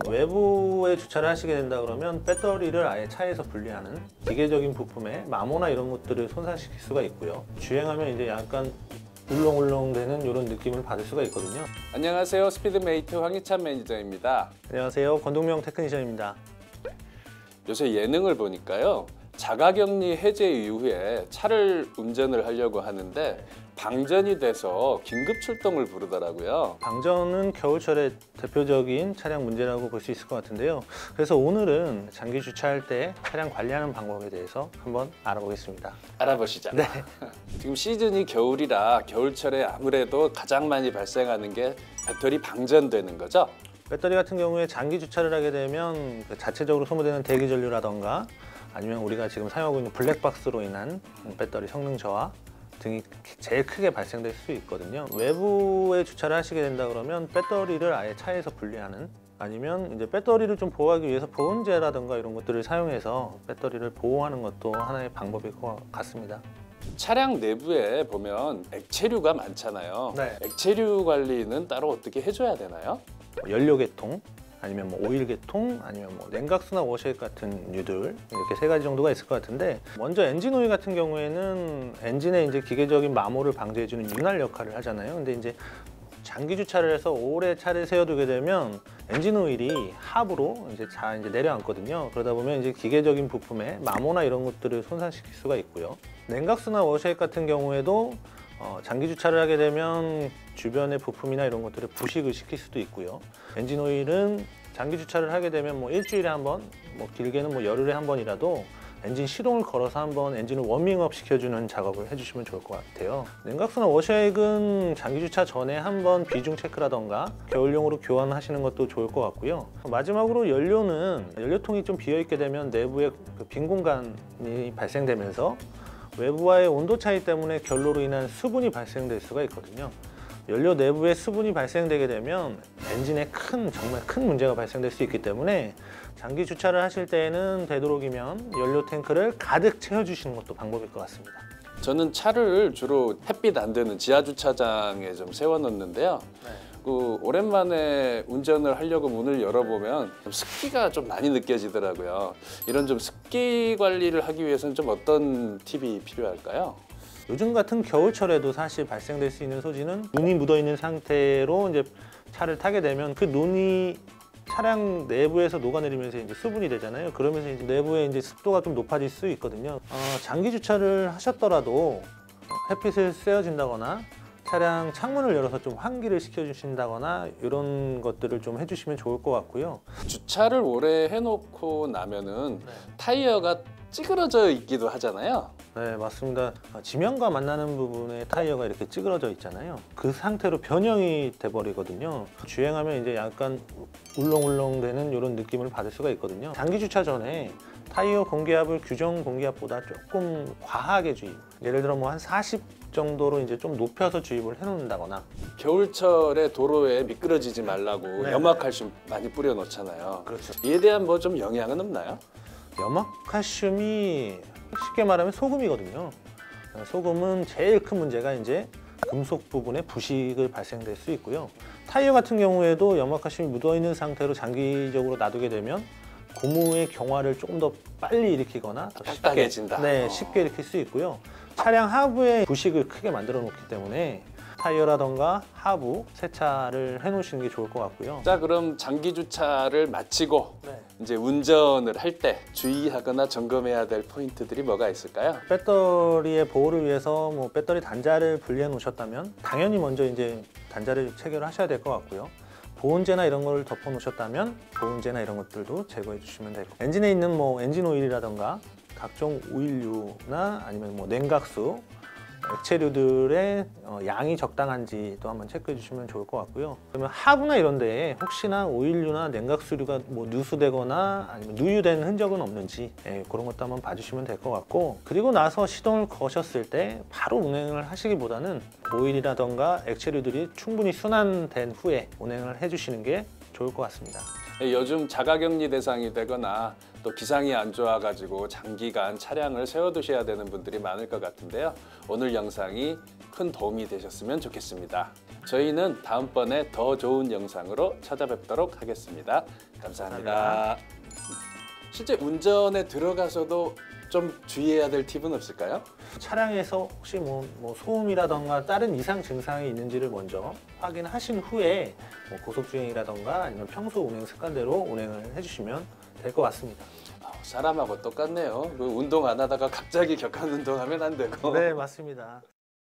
외부에 주차를 하시게 된다 그러면 배터리를 아예 차에서 분리하는 기계적인 부품에 마모나 이런 것들을 손상시킬 수가 있고요. 주행하면 이제 약간 울렁울렁 되는 이런 느낌을 받을 수가 있거든요. 안녕하세요. 스피드메이트 황희찬 매니저입니다. 안녕하세요. 권동명 테크니션입니다. 요새 예능을 보니까요. 자가격리 해제 이후에 차를 운전을 하려고 하는데 방전이 돼서 긴급 출동을 부르더라고요. 방전은 겨울철에 대표적인 차량 문제라고 볼 수 있을 것 같은데요. 그래서 오늘은 장기 주차할 때 차량 관리하는 방법에 대해서 한번 알아보겠습니다. 알아보시죠. 네. 지금 시즌이 겨울이라 겨울철에 아무래도 가장 많이 발생하는 게 배터리 방전되는 거죠? 배터리 같은 경우에 장기 주차를 하게 되면 그 자체적으로 소모되는 대기 전류라던가 아니면 우리가 지금 사용하고 있는 블랙박스로 인한 배터리 성능 저하 등이 제일 크게 발생될 수 있거든요. 외부에 주차를 하시게 된다 그러면 배터리를 아예 차에서 분리하는, 아니면 이제 배터리를 좀 보호하기 위해서 보온재라든가 이런 것들을 사용해서 배터리를 보호하는 것도 하나의 방법일 것 같습니다. 차량 내부에 보면 액체류가 많잖아요. 네. 액체류 관리는 따로 어떻게 해줘야 되나요? 연료 계통, 아니면 뭐 오일 계통, 아니면 뭐 냉각수나 워셔액 같은 류들, 이렇게 세 가지 정도가 있을 것 같은데, 먼저 엔진 오일 같은 경우에는 엔진의 이제 기계적인 마모를 방지해주는 윤활 역할을 하잖아요. 근데 이제 장기 주차를 해서 오래 차를 세워두게 되면 엔진 오일이 하부로 이제 내려앉거든요. 그러다 보면 이제 기계적인 부품에 마모나 이런 것들을 손상시킬 수가 있고요. 냉각수나 워셔액 같은 경우에도 장기 주차를 하게 되면 주변의 부품이나 이런 것들을 부식을 시킬 수도 있고요. 엔진 오일은 장기 주차를 하게 되면 뭐 일주일에 한 번, 뭐 길게는 뭐 열흘에 한 번이라도 엔진 시동을 걸어서 한번 엔진을 워밍업 시켜주는 작업을 해주시면 좋을 것 같아요. 냉각수나 워셔액은 장기 주차 전에 한번 비중 체크라던가 겨울용으로 교환하시는 것도 좋을 것 같고요. 마지막으로 연료는 연료통이 좀 비어있게 되면 내부에 그 빈 공간이 발생되면서 외부와의 온도 차이 때문에 결로로 인한 수분이 발생될 수가 있거든요. 연료 내부에 수분이 발생되게 되면 엔진에 정말 큰 문제가 발생될 수 있기 때문에 장기 주차를 하실 때에는 되도록이면 연료 탱크를 가득 채워주시는 것도 방법일 것 같습니다. 저는 차를 주로 햇빛 안 드는 지하 주차장에 좀 세워놓는데요. 네. 오랜만에 운전을 하려고 문을 열어보면 습기가 좀 많이 느껴지더라고요. 이런 좀 습기 관리를 하기 위해서는 좀 어떤 팁이 필요할까요? 요즘 같은 겨울철에도 사실 발생될 수 있는 소지는 눈이 묻어 있는 상태로 이제 차를 타게 되면 그 눈이 차량 내부에서 녹아내리면서 이제 수분이 되잖아요. 그러면서 이제 내부에 이제 습도가 좀 높아질 수 있거든요. 장기 주차를 하셨더라도 햇빛을 쐬어준다거나 차량 창문을 열어서 좀 환기를 시켜주신다거나 이런 것들을 좀 해주시면 좋을 것 같고요. 주차를 오래 해놓고 나면은 타이어가 찌그러져 있기도 하잖아요. 네, 맞습니다. 지면과 만나는 부분에 타이어가 이렇게 찌그러져 있잖아요. 그 상태로 변형이 돼버리거든요. 주행하면 이제 약간 울렁울렁 되는 이런 느낌을 받을 수가 있거든요. 장기 주차 전에 타이어 공기압을 규정 공기압보다 조금 과하게 주입, 예를 들어 뭐 한 40 정도로 이제 좀 높여서 주입을 해놓는다거나. 겨울철에 도로에 미끄러지지 말라고 네. 염화칼슘 많이 뿌려 놓잖아요. 그렇죠. 이에 대한 뭐 좀 영향은 없나요? 염화칼슘이 쉽게 말하면 소금이거든요. 소금은 제일 큰 문제가 이제 금속 부분에 부식을 발생될 수 있고요. 타이어 같은 경우에도 염화칼슘이 묻어있는 상태로 장기적으로 놔두게 되면 고무의 경화를 조금 더 빨리 일으키거나 더 딱딱해진다. 쉽게 일으킬 수 있고요. 차량 하부에 부식을 크게 만들어 놓기 때문에 타이어라던가 하부 세차를 해놓으시는 게 좋을 것 같고요. 자, 그럼 장기 주차를 마치고 네. 이제 운전을 할 때 주의하거나 점검해야 될 포인트들이 뭐가 있을까요? 배터리의 보호를 위해서 뭐 배터리 단자를 분리해 놓으셨다면 당연히 먼저 이제 단자를 체결을 하셔야 될 것 같고요. 보온재나 이런 걸 덮어 놓으셨다면 보온재나 이런 것들도 제거해 주시면 되고, 엔진에 있는 뭐 엔진 오일이라던가 각종 오일류나 아니면 뭐 냉각수, 액체류들의 양이 적당한지도 한번 체크해 주시면 좋을 것 같고요. 그러면 하부나 이런 데에 혹시나 오일류나 냉각수류가 뭐 누수되거나 아니면 누유된 흔적은 없는지 그런 것도 한번 봐주시면 될 것 같고, 그리고 나서 시동을 거셨을 때 바로 운행을 하시기보다는 오일이라던가 액체류들이 충분히 순환된 후에 운행을 해주시는 게 좋을 것 같습니다. 요즘 자가격리 대상이 되거나 또 기상이 안 좋아가지고 장기간 차량을 세워두셔야 되는 분들이 많을 것 같은데요. 오늘 영상이 큰 도움이 되셨으면 좋겠습니다. 저희는 다음번에 더 좋은 영상으로 찾아뵙도록 하겠습니다. 감사합니다. 실제 운전에 들어가서도 좀 주의해야 될 팁은 없을까요? 차량에서 혹시 뭐 소음이라던가 다른 이상 증상이 있는지를 먼저 확인하신 후에 뭐 고속주행이라던가 아니면 평소 운행 습관대로 운행을 해주시면 될 것 같습니다. 사람하고 똑같네요. 그 운동 안 하다가 갑자기 격한 운동하면 안 되고. 네, 맞습니다.